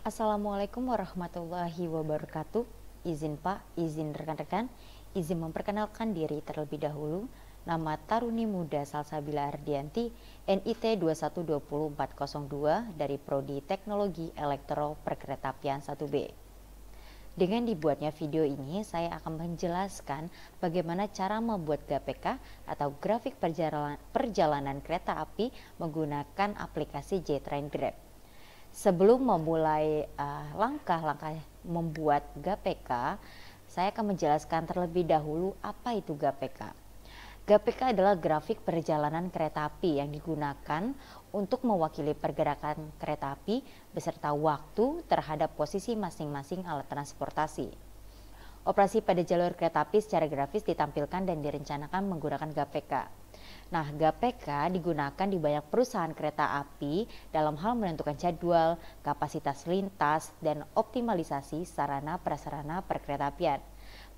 Assalamualaikum warahmatullahi wabarakatuh. Izin Pak, izin rekan-rekan, izin memperkenalkan diri terlebih dahulu. Nama Taruni Muda Salsabila Ardianti, NIT 2120402 dari Prodi Teknologi Elektro Perkeretaapian 1B. Dengan dibuatnya video ini, saya akan menjelaskan bagaimana cara membuat GPK atau grafik perjalanan kereta api menggunakan aplikasi JTrain Grab. Sebelum memulai langkah-langkah membuat GPK, saya akan menjelaskan terlebih dahulu apa itu GPK. GPK adalah grafik perjalanan kereta api yang digunakan untuk mewakili pergerakan kereta api beserta waktu terhadap posisi masing-masing alat transportasi. Operasi pada jalur kereta api secara grafis ditampilkan dan direncanakan menggunakan GPK. Nah, GPK digunakan di banyak perusahaan kereta api dalam hal menentukan jadwal, kapasitas lintas, dan optimalisasi sarana prasarana perkeretaapian,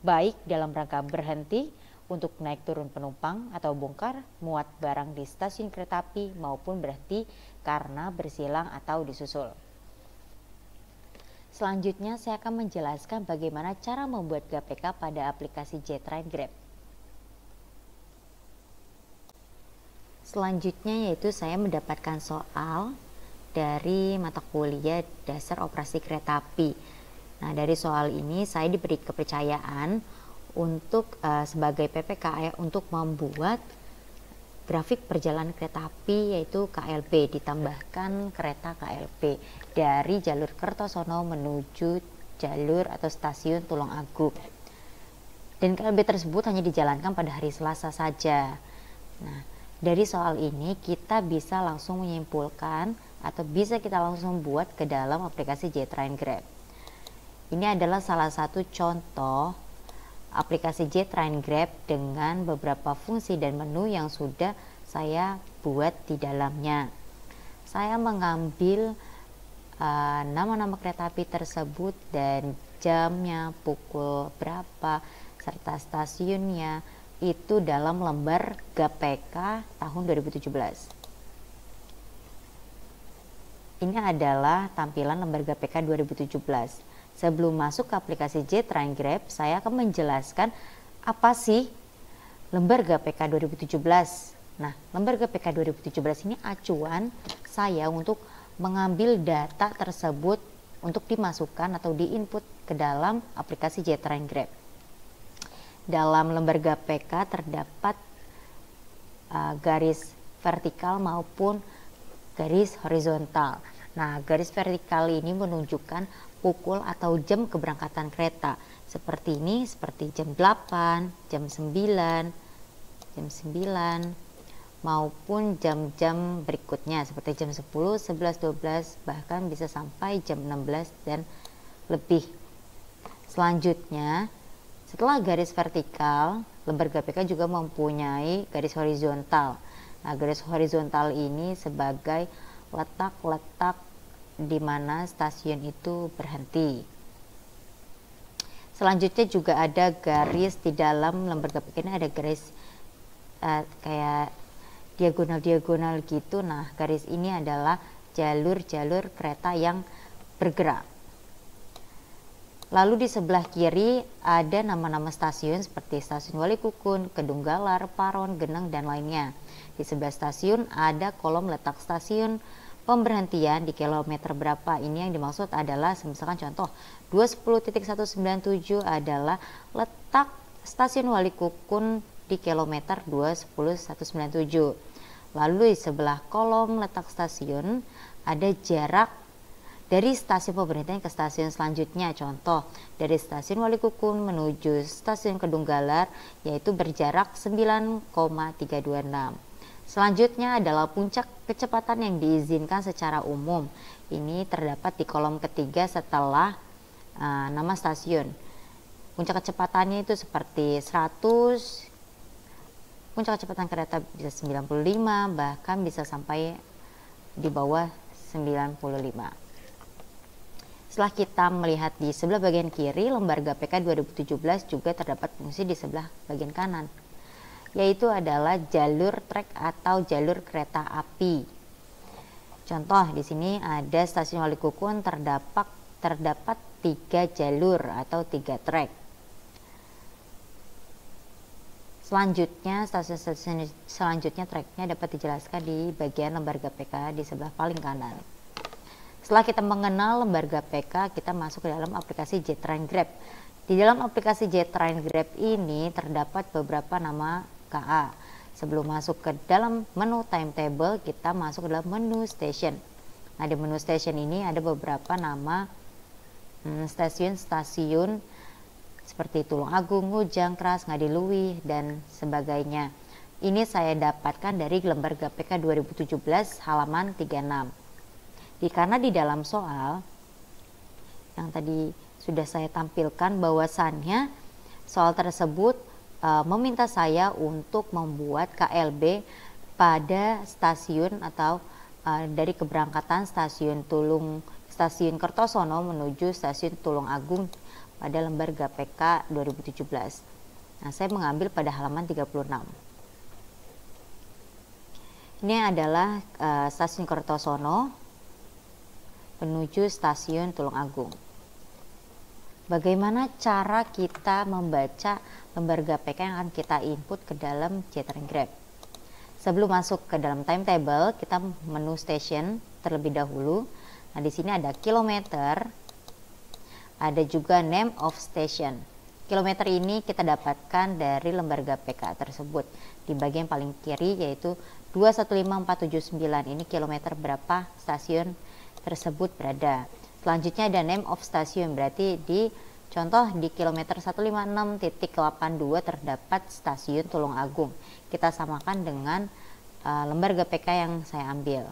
baik dalam rangka berhenti untuk naik turun penumpang atau bongkar muat barang di stasiun kereta api maupun berhenti karena bersilang atau disusul. Selanjutnya saya akan menjelaskan bagaimana cara membuat GPK pada aplikasi JTrain Grab. Selanjutnya yaitu saya mendapatkan soal dari mata kuliah dasar operasi kereta api. Nah, dari soal ini saya diberi kepercayaan untuk sebagai PPK untuk membuat grafik perjalanan kereta api yaitu KLP, ditambahkan kereta KLP dari jalur Kertosono menuju jalur atau stasiun Tulungagung. Dan KLP tersebut hanya dijalankan pada hari Selasa saja. Nah, dari soal ini kita bisa langsung menyimpulkan atau bisa kita langsung buat ke dalam aplikasi JTrain Grab. Ini adalah salah satu contoh aplikasi JTrain Grab dengan beberapa fungsi dan menu yang sudah saya buat di dalamnya. Saya mengambil nama-nama kereta api tersebut dan jamnya, pukul berapa, serta stasiunnya, itu dalam lembar GPK tahun 2017. Ini adalah tampilan lembar GPK 2017. Sebelum masuk ke aplikasi JTrain Grab, saya akan menjelaskan apa sih lembar GPK 2017. Nah, lembar GPK 2017 ini acuan saya untuk mengambil data tersebut untuk dimasukkan atau diinput ke dalam aplikasi JTrain Grab. Dalam lembar GPK terdapat garis vertikal maupun garis horizontal. Nah, garis vertikal ini menunjukkan pukul atau jam keberangkatan kereta. Seperti ini, seperti jam 8, jam 9, maupun jam-jam berikutnya seperti jam 10, 11, 12, bahkan bisa sampai jam 16 dan lebih. Selanjutnya, setelah garis vertikal, lembar GPK juga mempunyai garis horizontal. Nah, garis horizontal ini sebagai letak-letak di mana stasiun itu berhenti. Selanjutnya juga ada garis di dalam lembar GPK ini, ada garis kayak diagonal-diagonal gitu. Nah, garis ini adalah jalur-jalur kereta yang bergerak. Lalu di sebelah kiri ada nama-nama stasiun seperti Stasiun Walikukun, Kedunggalar, Paron, Geneng, dan lainnya. Di sebelah stasiun ada kolom letak stasiun, pemberhentian di kilometer berapa. Ini yang dimaksud adalah misalkan contoh 210.197 adalah letak Stasiun Walikukun di kilometer 210.197. Lalu di sebelah kolom letak stasiun ada jarak dari stasiun pemberhentian ke stasiun selanjutnya. Contoh, dari stasiun Walikukun menuju stasiun Kedunggalar yaitu berjarak 9,326. Selanjutnya adalah puncak kecepatan yang diizinkan secara umum. Ini terdapat di kolom ketiga setelah nama stasiun. Puncak kecepatannya itu seperti 100, puncak kecepatan kereta bisa 95, bahkan bisa sampai di bawah 95. Setelah kita melihat di sebelah bagian kiri, lembar GPK 2017 juga terdapat fungsi di sebelah bagian kanan, yaitu adalah jalur trek atau jalur kereta api. Contoh di sini ada stasiun Walikukun terdapat terdapat 3 jalur atau 3 trek. Selanjutnya, stasiun selanjutnya treknya dapat dijelaskan di bagian lembaga PK di sebelah paling kanan. Setelah kita mengenal lembaga PK, kita masuk ke dalam aplikasi JTrain Grab. Di dalam aplikasi JTrain Grab ini terdapat beberapa nama KA. Sebelum masuk ke dalam menu timetable, kita masuk ke dalam menu station. Nah, di menu station ini ada beberapa nama stasiun-stasiun seperti Tulung Agung, Ngujang, Kras, Ngadiluih, dan sebagainya. Ini saya dapatkan dari lembaga PK 2017 halaman 36. Karena di dalam soal yang tadi sudah saya tampilkan bahwasannya soal tersebut meminta saya untuk membuat KLB pada stasiun atau dari keberangkatan stasiun Kertosono menuju stasiun Tulung Agung pada lembaga PK 2017. Nah, saya mengambil pada halaman 36. Ini adalah stasiun Kertosono menuju stasiun Tulung Agung. Bagaimana cara kita membaca lembaga PK yang akan kita input ke dalam JTrain Grab? Sebelum masuk ke dalam timetable, kita menu station terlebih dahulu. Nah, di sini ada kilometer, ada juga name of station. Kilometer ini kita dapatkan dari lembaga PK tersebut. Di bagian paling kiri yaitu 215479, ini kilometer berapa stasiun tersebut berada. Selanjutnya ada name of station, berarti di contoh di kilometer 156.82 terdapat stasiun Tulung Agung. Kita samakan dengan lembaga PK yang saya ambil.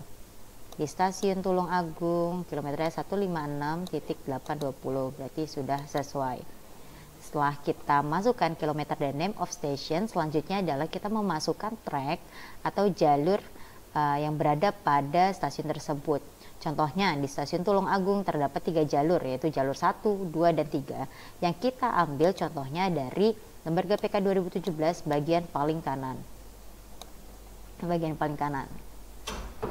Di stasiun Tulung Agung kilometernya 156.820, berarti sudah sesuai. Setelah kita masukkan kilometer dan name of station, selanjutnya adalah kita memasukkan trek atau jalur yang berada pada stasiun tersebut. Contohnya di stasiun Tulung Agung terdapat 3 jalur, yaitu jalur 1, 2, dan 3 yang kita ambil contohnya dari lembaga PK 2017 bagian paling kanan.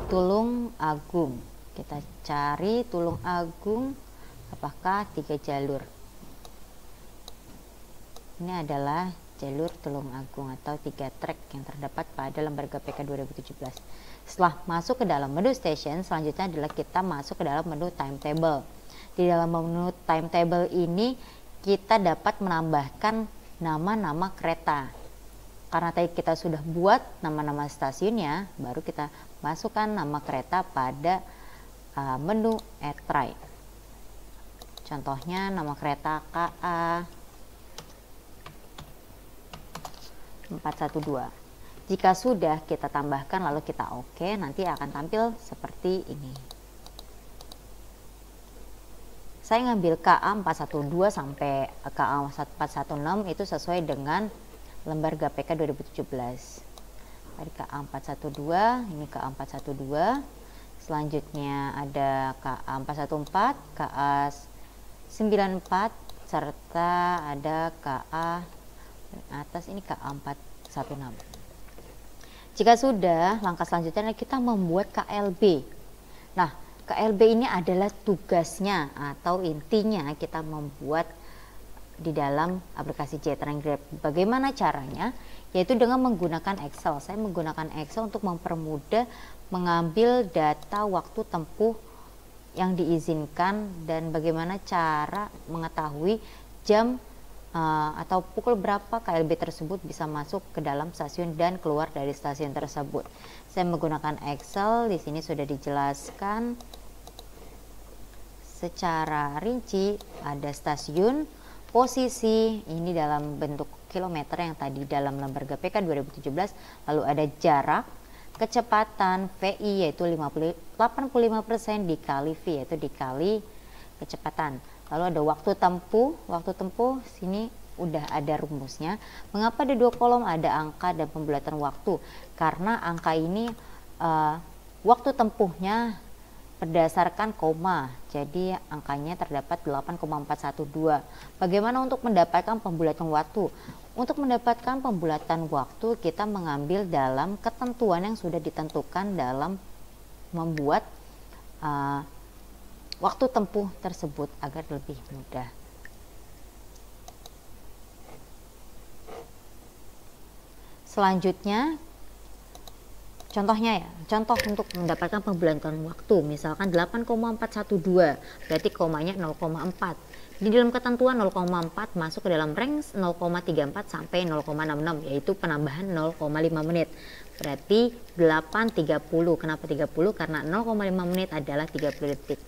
Tulung Agung, kita cari Tulung Agung apakah 3 jalur. Ini adalah jalur Tulung Agung atau 3 trek yang terdapat pada lembaga PK 2017. Setelah masuk ke dalam menu station, selanjutnya adalah kita masuk ke dalam menu timetable. Di dalam menu timetable ini kita dapat menambahkan nama-nama kereta. Karena tadi kita sudah buat nama-nama stasiunnya, baru kita masukkan nama kereta pada menu add train. Contohnya nama kereta KA 412. Jika sudah kita tambahkan lalu kita oke, nanti akan tampil seperti ini. Saya ngambil KA 412 sampai KA 416 itu sesuai dengan lembaga PK 2017. Tadi KA 412, ini KA 412. Selanjutnya ada KA 414, KA 94, serta ada KA atas ini KA 416. Jika sudah, langkah selanjutnya kita membuat KLB. Nah, KLB ini adalah tugasnya atau intinya kita membuat di dalam aplikasi JTrain Grab. Bagaimana caranya? Yaitu dengan menggunakan Excel. Saya menggunakan Excel untuk mempermudah mengambil data waktu tempuh yang diizinkan dan bagaimana cara mengetahui jam atau pukul berapa KLB tersebut bisa masuk ke dalam stasiun dan keluar dari stasiun tersebut. Saya menggunakan Excel, di sini sudah dijelaskan secara rinci, ada stasiun, posisi, ini dalam bentuk kilometer yang tadi dalam lembaga PK 2017, lalu ada jarak, kecepatan, VI yaitu 85% dikali V yaitu dikali kecepatan. Lalu ada waktu tempuh sini udah ada rumusnya. Mengapa ada 2 kolom, ada angka dan pembulatan waktu? Karena angka ini waktu tempuhnya berdasarkan koma, jadi angkanya terdapat 8,412. Bagaimana untuk mendapatkan pembulatan waktu? Untuk mendapatkan pembulatan waktu kita mengambil dalam ketentuan yang sudah ditentukan dalam membuat waktu tempuh tersebut agar lebih mudah. Selanjutnya, contohnya ya, contoh untuk mendapatkan pembelajaran waktu, misalkan 8,412, berarti komanya 0,4. Di dalam ketentuan 0,4 masuk ke dalam range 0,34 sampai 0,66, yaitu penambahan 0,5 menit. Berarti 8.30. Kenapa 30? Karena 0,5 menit adalah 30 detik.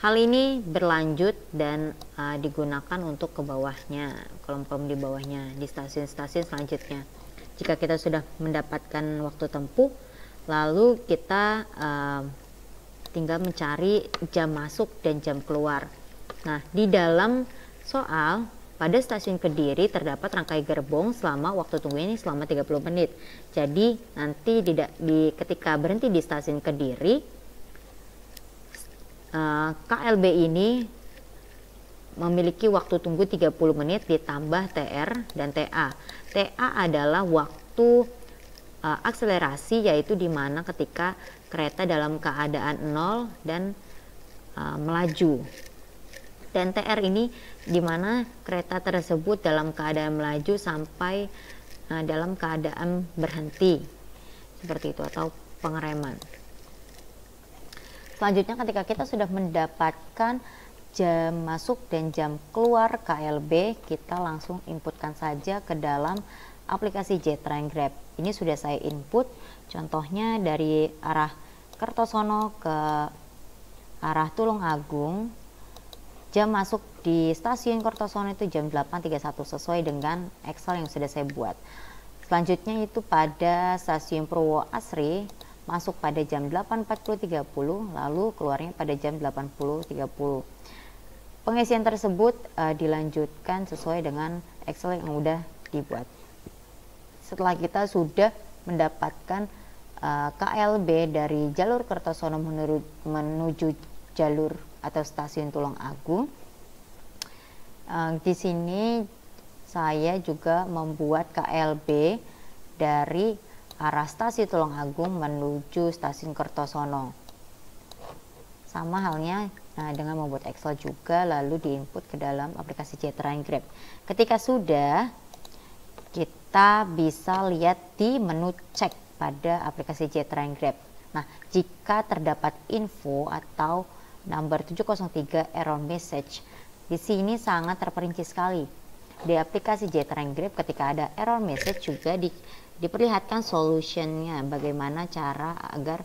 Hal ini berlanjut dan digunakan untuk ke bawahnya, kolom-kolom di bawahnya, di stasiun-stasiun selanjutnya. Jika kita sudah mendapatkan waktu tempuh, lalu kita tinggal mencari jam masuk dan jam keluar. Nah, di dalam soal, pada stasiun Kediri terdapat rangkai gerbong selama waktu tunggu ini selama 30 menit. Jadi nanti ketika berhenti di stasiun Kediri, KLB ini memiliki waktu tunggu 30 menit ditambah TR dan TA. TA adalah waktu akselerasi, yaitu dimana ketika kereta dalam keadaan 0 dan melaju. Dan TR ini dimana kereta tersebut dalam keadaan melaju sampai dalam keadaan berhenti, seperti itu, atau pengereman. Selanjutnya, ketika kita sudah mendapatkan jam masuk dan jam keluar KLB, kita langsung inputkan saja ke dalam aplikasi Jetrain Grab. Ini sudah saya input, contohnya dari arah Kertosono ke arah Tulung Agung. Jam masuk di stasiun Kertosono itu jam 8.31 sesuai dengan Excel yang sudah saya buat. Selanjutnya itu pada stasiun Purwo Asri masuk pada jam 8.40.30, lalu keluarnya pada jam 8.30. Pengisian tersebut dilanjutkan sesuai dengan Excel yang sudah dibuat. Setelah kita sudah mendapatkan KLB dari jalur Kertosono menuju jalur atau stasiun Tulung Agung, di sini saya juga membuat KLB dari arah stasiun Tulung Agung menuju stasiun Kertosono. Sama halnya dengan membuat Excel juga, lalu diinput ke dalam aplikasi Jetrain Grab. Ketika sudah, kita bisa lihat di menu cek pada aplikasi Jetrain Grab. Nah, jika terdapat info atau number 703 error message, di sini sangat terperinci sekali. Di aplikasi Jetrain Grab ketika ada error message juga diperlihatkan solutionnya, bagaimana cara agar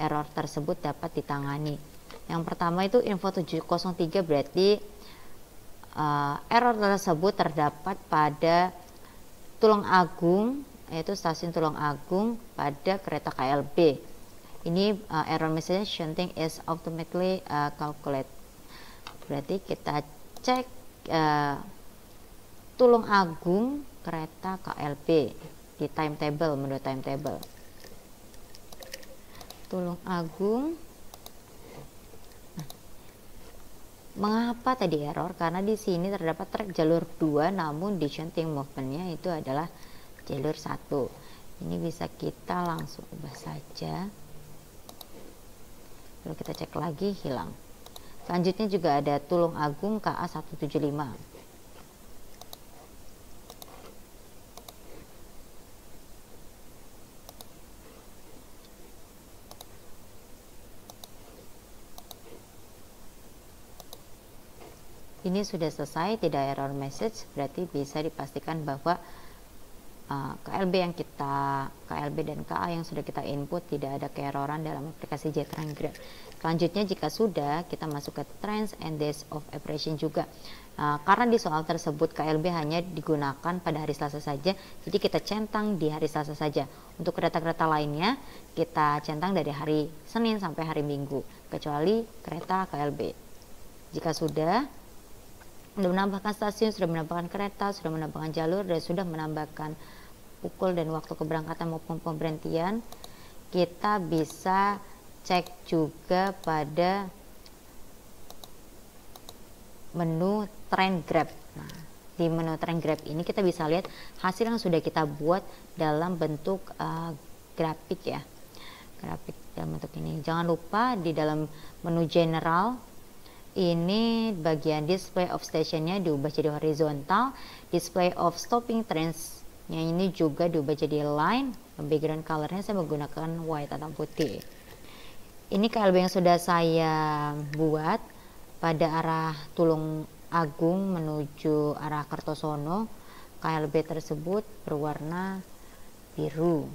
error tersebut dapat ditangani. Yang pertama itu info 703, berarti error tersebut terdapat pada Tulung Agung, yaitu stasiun Tulung Agung pada kereta KLB. Ini error message shunting is automatically calculate. Berarti kita cek Tulung Agung kereta KLB di timetable, menu timetable. Tulung Agung. Nah, mengapa tadi error? Karena di sini terdapat track jalur 2, namun di shunting movementnya itu adalah jalur 1. Ini bisa kita langsung ubah saja. Lalu kita cek lagi, hilang. Selanjutnya juga ada Tulung Agung KA 175. Ini sudah selesai, tidak error message, berarti bisa dipastikan bahwa KLB dan KA yang sudah kita input tidak ada keeroran dalam aplikasi Jetrain Grab. Selanjutnya, jika sudah, kita masuk ke Trains and Days of Operation juga. Karena di soal tersebut KLB hanya digunakan pada hari Selasa saja, jadi kita centang di hari Selasa saja. Untuk kereta-kereta lainnya, kita centang dari hari Senin sampai hari Minggu, kecuali kereta KLB. Jika sudah menambahkan stasiun, sudah menambahkan kereta, sudah menambahkan jalur, dan sudah menambahkan pukul dan waktu keberangkatan maupun pemberhentian, kita bisa cek juga pada menu Train Grab. Nah, di menu Train Grab ini kita bisa lihat hasil yang sudah kita buat dalam bentuk grafik ya. grafik dalam bentuk ini. Jangan lupa di dalam menu general ini bagian display of stationnya diubah jadi horizontal, display of stopping trains-nya ini juga diubah jadi line. Background colornya saya menggunakan white atau putih. Ini KLB yang sudah saya buat pada arah Tulung Agung menuju arah Kertosono. KLB tersebut berwarna biru.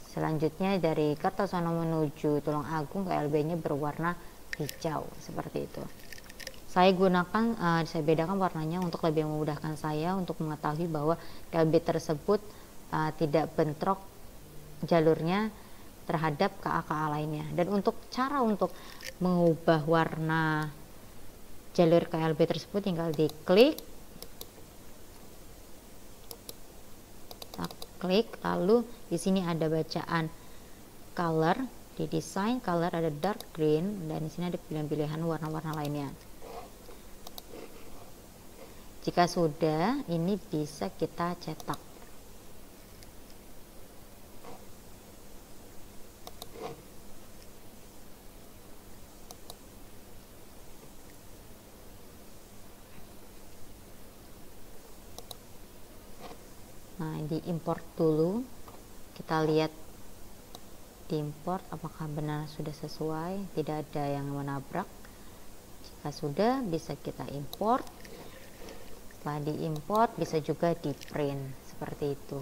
Selanjutnya dari Kertosono menuju Tulung Agung, KLB-nya berwarna hijau seperti itu. Saya bedakan warnanya untuk lebih memudahkan saya untuk mengetahui bahwa KLB tersebut tidak bentrok jalurnya terhadap KA-KA lainnya. Dan untuk cara untuk mengubah warna jalur KLB tersebut tinggal diklik, kita klik, lalu di sini ada bacaan color, di design color ada dark green, dan di sini ada pilihan-pilihan warna-warna lainnya. Jika sudah, ini bisa kita cetak. Nah, di import dulu, kita lihat di import apakah benar sudah sesuai, tidak ada yang menabrak. Jika sudah, bisa kita import. Setelah diimport bisa juga di print seperti itu.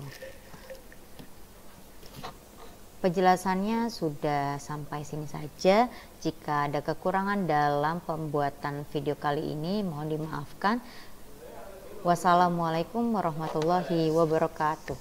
Penjelasannya sudah sampai sini saja. Jika ada kekurangan dalam pembuatan video kali ini, mohon dimaafkan. Wassalamualaikum warahmatullahi wabarakatuh.